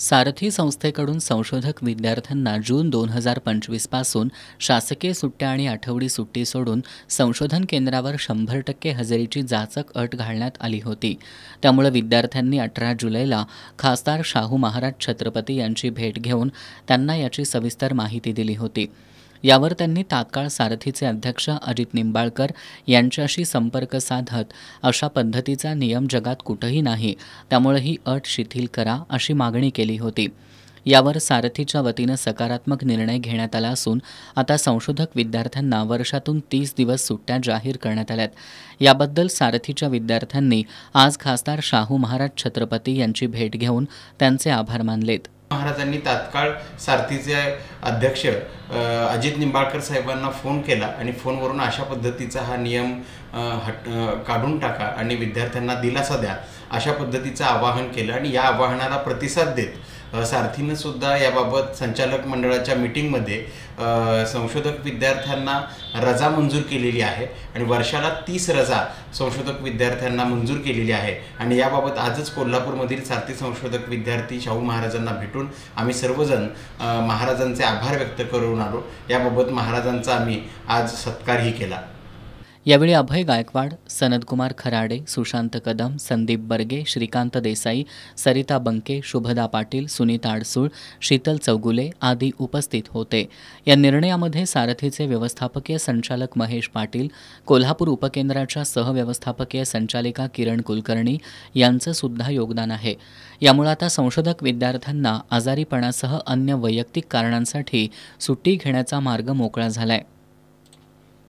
सारथी संस्थेकडून संशोधक विद्यार्थ्यांना जून 2025 पासून शासकीय सुट्ट्या आणि आठवडी सुट्टी सोडून संशोधन केंद्रावर 100% हजेरीची जाचक अट घालण्यात आली होती। त्यामुळे विद्यार्थ्यांनी 18 जुलैला खासदार शाहू महाराज छत्रपती यांची भेट घेऊन त्यांना याची सविस्तर माहिती दिली होती। यावर त्यांनी तात्काळ सारथीचे अध्यक्ष अजित निंबाळकर यांच्याशी संपर्क साधत अशा पद्धतीचा नियम जगात कुठेही नाही, त्यामुळे ही अट शिथिल करा अशी मागणी केली होती। यावर सारथीच्या वतीनं सकारात्मक निर्णय घेण्यात आला असून आता संशोधक विद्यार्थ्यांना वर्षातून 30 दिवस सुट्ट्या जाहीर करण्यात आल्यात। याबद्दल सारथीच्या विद्यार्थ्यांनी आज खासदार शाहू महाराज छत्रपती यांची भेट घेऊन त्यांचे आभार मानलेत। महाराजांनी तात्काळ सारथीचे अध्यक्ष अजित निंबाळकर साहेबांना फोन केला आणि फोनवरून अशा पद्धतीचा हा नियम काढून टाका आणि विद्यार्थ्यांना दिलासा द्या अशा पद्धतीचं आवाहन केलं आणि या आवाहनाला प्रतिसाद देत सारथीनं सुद्धा याबाबत संचालक मंडळाच्या मीटिंगमध्ये संशोधक विद्यार्थ्यांना रजा मंजूर केलेली आहे आणि वर्षाला 30 रजा संशोधक विद्यार्थ्यांना मंजूर केलेली आहे आणि याबाबत आजच कोल्हापूरमधील सारथी संशोधक विद्यार्थी शाहू महाराजांना भेटून आम्ही सर्वजण महाराजांचे आभार व्यक्त करून आलो। याबाबत महाराजांचा आम्ही आज सत्कारही केला। यावेळी अभय गायकवाड, सनदकुमार खराडे, सुशांत कदम, संदीप बर्गे, श्रीकांत देसाई, सरिता बंके, शुभदा पाटील, सुनीता अडसूळ, शीतल चौगुले आदी उपस्थित होते। या निर्णयामध्ये सारथीचे व्यवस्थापकीय संचालक महेश पाटील, कोल्हापूर उपकेंद्राच्या सहव्यवस्थापकीय संचालिका किरण कुलकर्णी यांचं सुद्धा योगदान आहे। यामुळे आता संशोधक विद्यार्थ्यांना आजारीपणासह अन्य वैयक्तिक कारणांसाठी सुट्टी घेण्याचा मार्ग मोकळा झालाय।